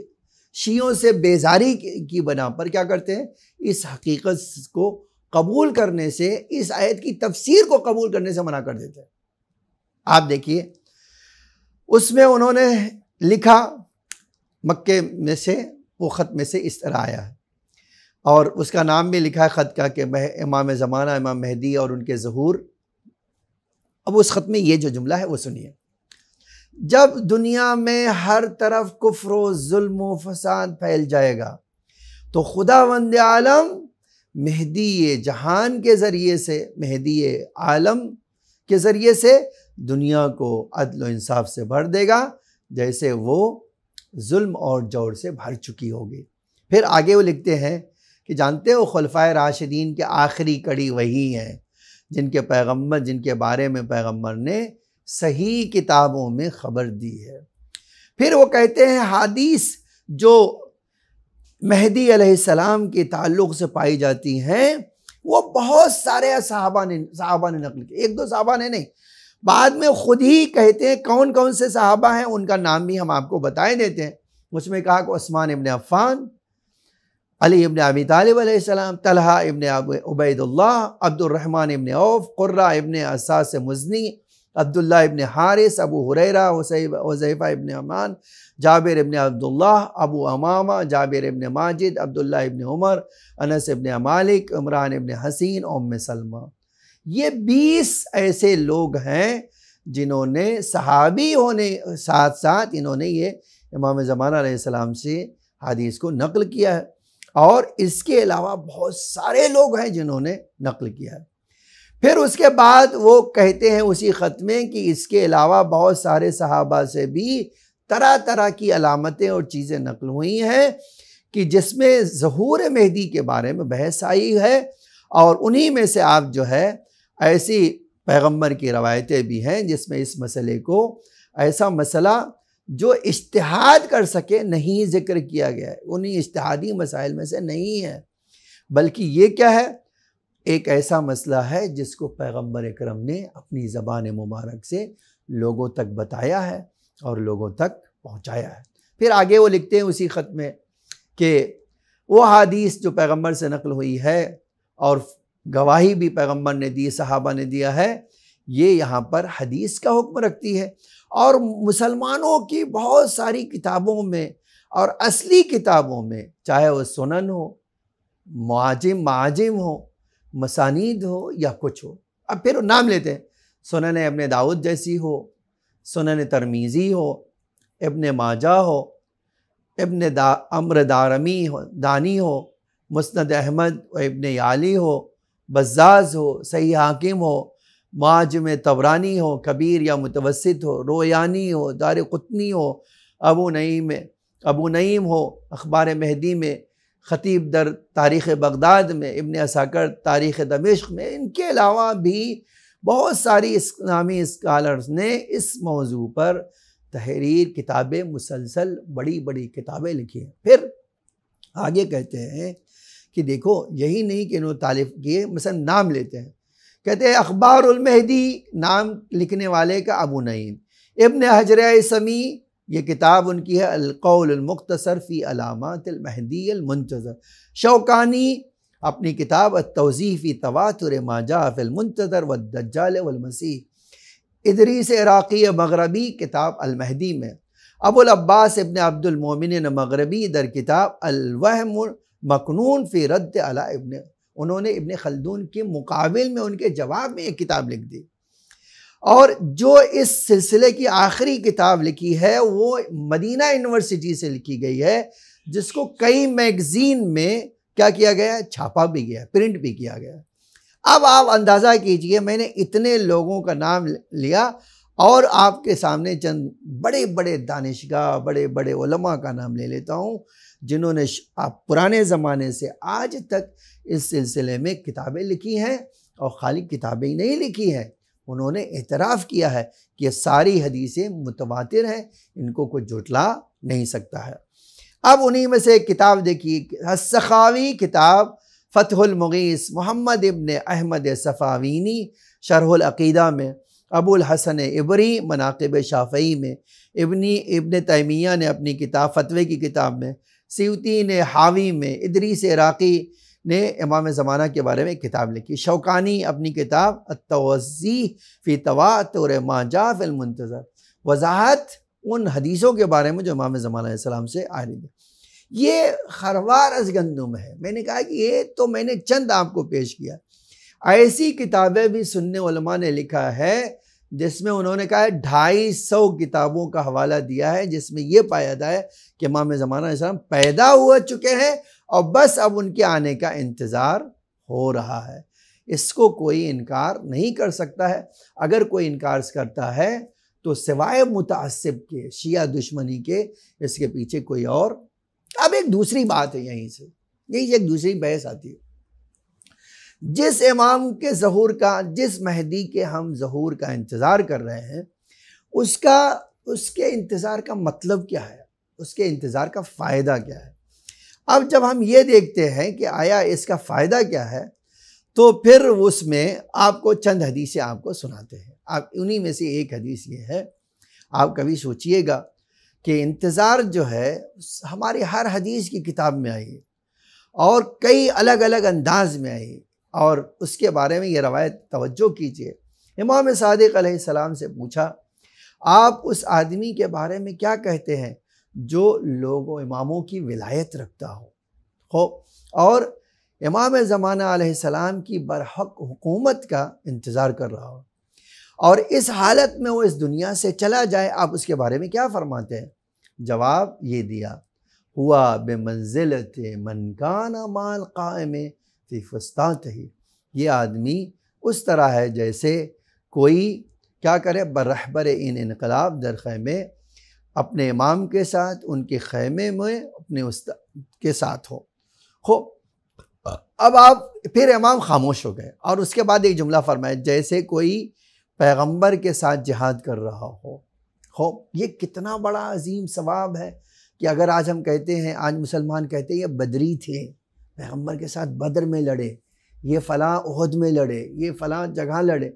Speaker 1: شیعوں سے بیزاری کی بنا پر کیا کرتے ہیں، اس حقیقت کو قبول کرنے سے، اس آیت کی تفسیر کو قبول کرنے سے منع کر دیتے ہیں۔ آپ دیکھیے اس میں انہوں نے لکھا، مکے میں سے وہ خط میں سے اس طرح آیا ہے، اور اس کا نام بھی لکھا ہے خط کا کہ امام زمانہ، امام مہدی اور ان کے ظہور۔ اب اس خط میں یہ جو جملہ ہے وہ سنیے، جب دنیا میں ہر طرف کفر و ظلم و فساد پھیل جائے گا تو خداوند عالم مہدی جہان کے ذریعے سے، مہدی عالم کے ذریعے سے دنیا کو عدل و انصاف سے بھر دے گا جیسے وہ ظلم اور جور سے بھر چکی ہوگی۔ پھر آگے وہ لکھتے ہیں کہ جانتے ہو خلفائے راشدین کے آخری کڑی وہی ہیں جن کے بارے میں پیغمبر نے صحیح کتابوں میں خبر دی ہے۔ پھر وہ کہتے ہیں حدیث جو مہدی علیہ السلام کے تعلق سے پائی جاتی ہیں وہ بہت سارے صحابہ نے نقل کی، ایک دو صحابہ نے نہیں، بعد میں خود ہی کہتے ہیں کون کون سے صحابہ ہیں، ان کا نام بھی ہم آپ کو بتائے دیتے ہیں۔ اس میں کہا کہ عثمان ابن عفان، علی ابن ابی طالب علیہ السلام، طلحہ ابن عبید اللہ، عبد الرحمن ابن عوف، قرہ ابن اساس مزنی، عبداللہ ابن حارث، ابو ہریرہ، حذیفہ ابن امان، جابر ابن عبداللہ، ابو امامہ، جابر ابن ماجد، عبداللہ ابن عمر، انس ابن مالک، عمران ابن حسین، ام سلمہ۔ یہ 20 ایسے لوگ ہیں جنہوں نے صحابی ہونے ساتھ ساتھ انہوں نے یہ امام زمانہ علیہ السلام سے حدیث کو نقل کیا ہے، اور اس کے علاوہ بہت سارے لوگ ہیں جنہوں نے نقل کیا ہے۔ پھر اس کے بعد وہ کہتے ہیں اسی خط میں کہ اس کے علاوہ بہت سارے صحابہ سے بھی طرح طرح کی علامتیں اور چیزیں نقل ہوئی ہیں کہ جس میں ظہور مہدی کے بارے میں بحث آئی ہے، اور انہی میں سے آپ جو ہے ایسی پیغمبر کی روایتیں بھی ہیں جس میں اس مسئلے کو، ایسا مسئلہ جو اجتہاد کر سکے نہیں ذکر کیا گیا ہے، انہی اجتہادی مسائل میں سے نہیں ہے، بلکہ یہ کیا ہے، ایک ایسا مسئلہ ہے جس کو پیغمبر اکرم نے اپنی زبان مبارک سے لوگوں تک بتایا ہے اور لوگوں تک پہنچایا ہے۔ پھر آگے وہ لکھتے ہیں اسی خط میں کہ وہ حدیث جو پیغمبر سے نقل ہوئی ہے اور گواہی بھی پیغمبر نے دی، صحابہ نے دیا ہے، یہ یہاں پر حدیث کا حکم رکھتی ہے، اور مسلمانوں کی بہت ساری کتابوں میں اور اصلی کتابوں میں، چاہے وہ سنن ہو، معاجم ہو، مسانید ہو یا کچھ ہو، اب پھر نام لیتے ہیں، سنن ابن داؤد جیسی ہو، سنن ترمیزی ہو، ابن ماجہ ہو، ابن عمرو دانی ہو، مسند احمد و ابن یالی ہو، بزاز ہو، صحیح حاکم ہو، معجم طبرانی ہو، کبیر یا متوسط ہو، رویانی ہو، دار قطنی ہو، ابو نعیم ہو اخبار مہدی میں، خطیب در تاریخ بغداد میں، ابن عساکر تاریخ دمشق میں، ان کے علاوہ بھی بہت ساری اسلامی اسکالرز نے اس موضوع پر تحریر کتابیں، مسلسل بڑی بڑی کتابیں لکھی ہیں۔ پھر آگے کہتے ہیں کہ دیکھو یہی نہیں کہ انہوں نے تالیف کیے، مثلا نام لیتے ہیں، کہتے ہیں اخبار المہدی، نام لکھنے والے کا ابو نعیم، ابن حجر سمی، یہ کتاب ان کی ہے القول المختصر فی علامات المہدی المنتظر، شوکانی اپنی کتاب التوضیح فی تواتر ما جاء فی المنتظر والدجال والمسیح، ادریس عراقی مغربی کتاب المہدی میں، ابو العباس ابن عبد المومن مغربی در کتاب الوہم مکنون فی رد علی ابن، انہوں نے ابن خلدون کے مقابل میں ان کے جواب میں ایک کتاب لکھ دی، اور جو اس سلسلے کی آخری کتاب لکھی ہے وہ مدینہ یونیورسٹی سے لکھی گئی ہے، جس کو کئی میگزین میں کیا کیا گیا ہے، چھاپا بھی گیا، پرنٹ بھی کیا گیا۔ اب آپ اندازہ کیجئے، میں نے اتنے لوگوں کا نام لیا اور آپ کے سامنے چند بڑے بڑے دانشگاہ، بڑے بڑے علماء کا نام لے لیتا ہوں جنہوں نے پرانے زمانے سے آج تک اس سلسلے میں کتابیں لکھی ہیں، اور خالی کتابیں ہی نہیں لکھی ہیں، انہوں نے اعتراف کیا ہے کہ یہ ساری حدیثیں متواتر ہیں، ان کو کوئی جھٹلا نہیں سکتا ہے۔ اب انہی میں سے ایک کتاب دیکھیے، السخاوی کتاب فتح المغیث، محمد ابن احمد صفاوینی شرح العقیدہ میں، ابو الحسن عبری مناقب شافعی میں، ابن تیمیہ نے اپنی کتاب فتوے کی کتاب میں، سیوطی نے حاوی میں، ادریس عراقی نے امام زمانہ کے بارے میں کتاب لکھی، شوکانی اپنی کتاب التوضیح فی تواتر ما جاء فی المنتظر، وضاحت ان حدیثوں کے بارے میں جو امام زمانہ علیہ السلام سے آ رہی ہے۔ یہ خروار از گندم ہے، میں نے کہا کہ یہ تو میں نے چند آپ کو پیش کیا، ایسی کتابیں بھی سنی علماء نے لکھا ہے جس میں انہوں نے کہا ہے 250 کتابوں کا حوالہ دیا ہے، جس میں یہ پایا جاتا ہے کہ امام زمانہ علیہ السلام پیدا ہو چکے ہیں اور بس اب ان کے آنے کا انتظار ہو رہا ہے۔ اس کو کوئی انکار نہیں کر سکتا ہے، اگر کوئی انکار کرتا ہے تو سوائے متعصب کے، شیعہ دشمنی کے، اس کے پیچھے کوئی اور۔ اب ایک دوسری بات ہے یہیں سے، یہی ایک دوسری بحث آتی ہے۔ جس امام کے ظہور کا، جس مہدی کے ہم ظہور کا انتظار کر رہے ہیں، اس کے انتظار کا مطلب کیا ہے، اس کے انتظار کا فائدہ کیا ہے۔ اب جب ہم یہ دیکھتے ہیں کہ آیا اس کا فائدہ کیا ہے، تو پھر اس میں آپ کو چند حدیثیں آپ کو سناتے ہیں۔ آپ انہی میں سے ایک حدیث یہ ہے، آپ کبھی سوچئے گا کہ انتظار جو ہے ہماری ہر حدیث کی کتاب میں آئی ہے اور کئی الگ الگ انداز میں آئی، اور اس کے بارے میں یہ روایت توجہ کیجئے۔ امام صادق علیہ السلام سے پوچھا، آپ اس آدمی کے بارے میں کیا کہتے ہیں جو لوگوں اماموں کی ولایت رکھتا ہو اور امام زمانہ علیہ السلام کی برحق حکومت کا انتظار کر رہا ہو، اور اس حالت میں وہ اس دنیا سے چلا جائے، آپ اس کے بارے میں کیا فرماتے ہیں؟ جواب یہ دیا، ہوا بمنزلت من کان مال قائم فی فسطاطہ، یہ آدمی اس طرح ہے جیسے کوئی کیا کرے، برہبر ان انقلاب در خیمے، اپنے امام کے ساتھ ان کے خیمے میں اپنے استاد کے ساتھ ہو۔ اب آپ پھر امام خاموش ہو گئے، اور اس کے بعد ایک جملہ فرمایا، جیسے کوئی پیغمبر کے ساتھ جہاد کر رہا ہو۔ یہ کتنا بڑا عظیم ثواب ہے کہ اگر آج ہم کہتے ہیں، آج مسلمان کہتے ہیں یہ بدری تھے، پیغمبر کے ساتھ بدر میں لڑے، یہ فلاں احد میں لڑے، یہ فلاں جگہ لڑے،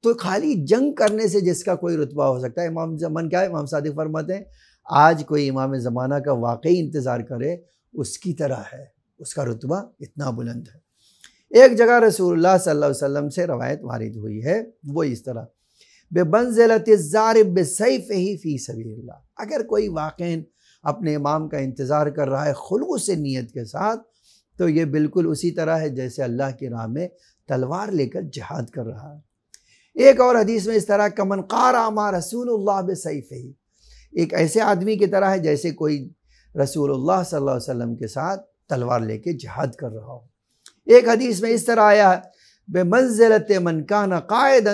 Speaker 1: تو خالی جنگ کرنے سے جس کا کوئی رتبہ ہو سکتا ہے، امام زمان کیا ہے، امام صادق فرماتے ہیں آج کوئی امام زمانہ کا واقعی انتظار کرے اس کی طرح ہے، اس کا رتبہ اتنا بلند ہے۔ ایک جگہ رسول اللہ صلی اللہ علیہ وسلم سے روایت وارد ہوئی ہے، وہ اس طرح، بِمَنزِلَةِ الزَّارِبِ بِسَيْفِهِ فِي سَبِيلِ اللَّهِ، اگر کوئی واقعاً اپنے امام کا انتظار کر رہا ہے خلوص نیت کے ساتھ، تو یہ بالکل اسی طرح ہے جیسے اللہ کی راہ میں تلوار لے کر جہاد کر رہا ہے۔ ایک اور حدیث میں اس طرح، کمن قارع مع رسول اللہ بسیفہ، ایک ایسے آدمی کی طرح ہے جیسے کوئی رسول اللہ صلی اللہ علیہ وسلم کے ساتھ تلوار لے کے جہاد کر رہا ہو۔ ایک حدیث میں اس طرح آیا ہے، بمنزلت من کان قائدا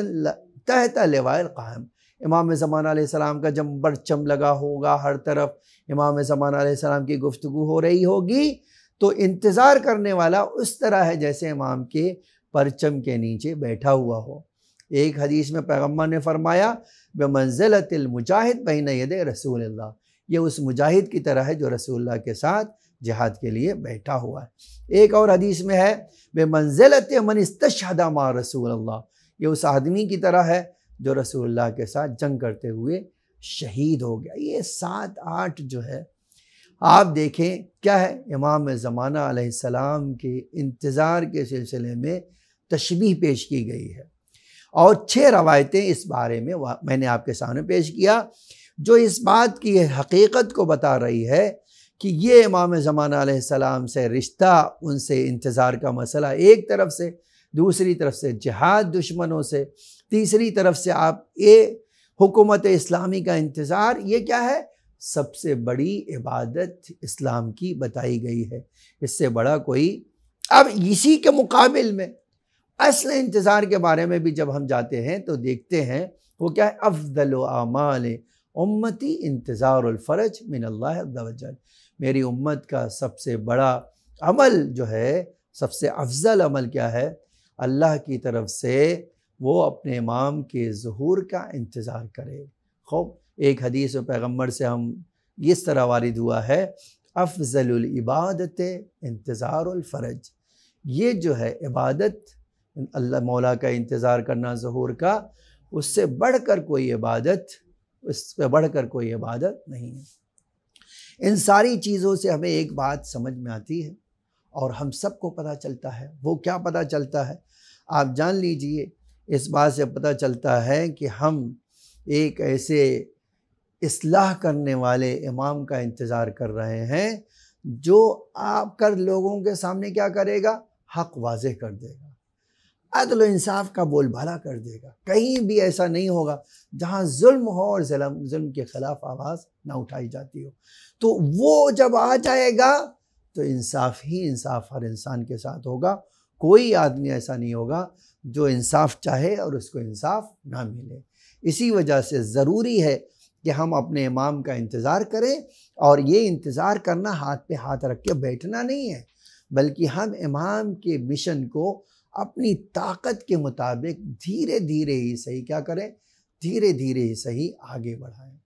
Speaker 1: تحت لواء القائم، امام زمانہ علیہ السلام کا جب پرچم لگا ہوگا ہر طرف، امام زمانہ علیہ السلام کی گفتگو ہو رہی ہوگی، تو انتظار کرنے والا اس طرح ہے جیسے امام کے پرچم کے نیچے بیٹھا ہوا ہو۔ ایک حدیث میں پیغمبر نے فرمایا، بمنزلت المجاہد بین یدی رسول اللہ، یہ اس مجاہد کی طرح ہے جو رسول اللہ کے ساتھ جہاد کے لیے بیٹھا ہوا ہے۔ ایک اور حدیث میں ہے، بمنزلت من استشہد مع رسول اللہ، یہ اس آدمی کی طرح ہے جو رسول اللہ کے ساتھ جنگ کرتے ہوئے شہید ہو گیا۔ یہ 7-8 جو ہے آپ دیکھیں کیا ہے، امام زمانہ علیہ السلام کے انتظار کے سلسلے میں تشبیہ پیش کی گئی ہے، اور 6 روایتیں اس بارے میں نے آپ کے سامنے پیش کیا، جو اس بات کی حقیقت کو بتا رہی ہے کہ یہ امام زمانہ علیہ السلام سے رشتہ، ان سے انتظار کا مسئلہ ایک طرف سے، دوسری طرف سے جہاد دشمنوں سے، تیسری طرف سے آپ یہ حکومت اسلامی کا انتظار، یہ کیا ہے، سب سے بڑی عبادت اسلام کی بتائی گئی ہے، اس سے بڑا کوئی۔ اب اسی کے مقابل میں اصل انتظار کے بارے میں بھی جب ہم جاتے ہیں تو دیکھتے ہیں وہ کیا ہے، افضل اعمال امتی انتظار الفرج من اللہ عز و جل، میری امت کا سب سے بڑا عمل جو ہے، سب سے افضل عمل کیا ہے، اللہ کی طرف سے وہ اپنے امام کے ظہور کا انتظار کرے۔ خوب ایک حدیث پیغمبر سے ہم اس طرح وارد ہوا ہے، افضل العبادت انتظار الفرج، یہ جو ہے عبادت اللہ مولا کا انتظار کرنا ظہور کا، اس سے بڑھ کر کوئی عبادت، اس سے بڑھ کر کوئی عبادت نہیں ہے۔ ان ساری چیزوں سے ہمیں ایک بات سمجھ میں آتی ہے اور ہم سب کو پتہ چلتا ہے، وہ کیا پتہ چلتا ہے، آپ جان لیجئے، اس بات سے پتہ چلتا ہے کہ ہم ایک ایسے اصلاح کرنے والے امام کا انتظار کر رہے ہیں جو آپ کر لوگوں کے سامنے کیا کرے گا، حق واضح کر دے گا، عدل و انصاف کا بول بالا کر دے گا، کہیں بھی ایسا نہیں ہوگا جہاں ظلم ہو اور ظلم کے خلاف آواز نہ اٹھائی جاتی ہو۔ تو وہ جب آ جائے گا تو انصاف ہی انصاف ہر انسان کے ساتھ ہوگا، کوئی آدمی ایسا نہیں ہوگا جو انصاف چاہے اور اس کو انصاف نہ ملے۔ اسی وجہ سے ضروری ہے کہ ہم اپنے امام کا انتظار کریں، اور یہ انتظار کرنا ہاتھ پہ ہاتھ رکھ کے بیٹھنا نہیں ہے، بلکہ ہم امام کے مشن کو اپنی طاقت کے مطابق دھیرے دھیرے ہی صحیح کیا کریں، دھیرے دھیرے ہی صحیح آگے بڑھائیں۔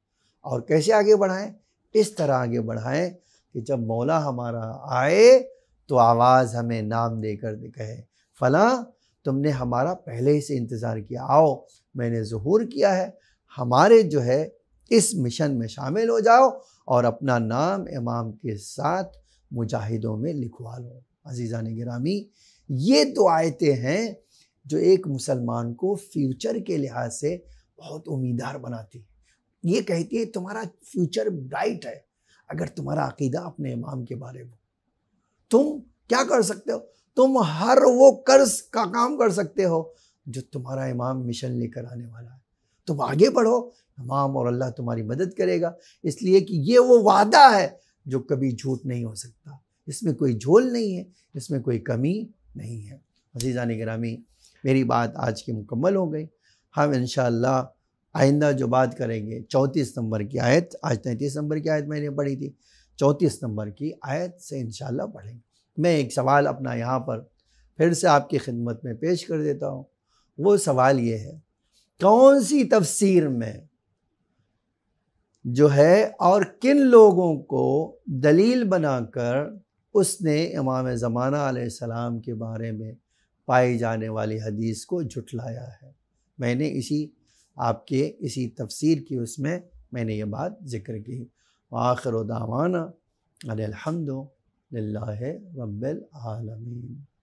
Speaker 1: اور کیسے آگے بڑھائیں؟ اس طرح آگے بڑھائیں کہ جب مولا ہمارا آئے تو آواز ہمیں نام دے کر کہے فلاں تم نے ہمارا پہلے ہی سے انتظار کیا، آؤ میں نے ظہور کیا ہے، ہمارے جو ہے اس مشن میں شامل ہو جاؤ اور اپنا نام امام کے ساتھ مجاہدوں میں لکھوا لو۔ عزیزان گرامی، یہ دو آیتیں ہیں جو ایک مسلمان کو فیوچر کے لحاظ سے بہت امیدوار بناتی ہے۔ یہ کہتی ہے تمہارا فیوچر برائٹ ہے اگر تمہارا عقیدہ اپنے امام کے بارے میں۔ تم کیا کر سکتے ہو؟ تم ہر وہ قرض کا کام کر سکتے ہو جو تمہارا امام مشن لے کر آنے والا ہے۔ تم آگے بڑھو، امام اور اللہ تمہاری مدد کرے گا، اس لیے کہ یہ وہ وعدہ ہے جو کبھی جھوٹ نہیں ہو سکتا، اس میں کوئی جھول نہیں ہے، اس میں کوئی کمی نہیں ہے۔ عزیزان گرامی، میری بات آج کی مکمل ہو گئی۔ ہم انشاءاللہ آئندہ جو بات کریں گے 34 نمبر کی آیت، آج 33 نمبر کی آیت میں نے پڑھی تھی، 34 نمبر کی آیت سے انشاءاللہ پڑھیں گے۔ میں ایک سوال اپنا یہاں پر پھر سے آپ کی خدمت میں پیش کر دیتا ہوں۔ وہ سوال یہ ہے، کون سی تفسیر میں جو ہے اور کن لوگوں کو دلیل بنا کر اس نے امام زمانہ علیہ السلام کے بارے میں پائی جانے والی حدیث کو جھٹلایا ہے؟ میں نے آپ کے اسی تفسیر کی اس میں نے یہ بات ذکر کی۔ وآخر دعوانا ان الحمد للہ رب العالمین۔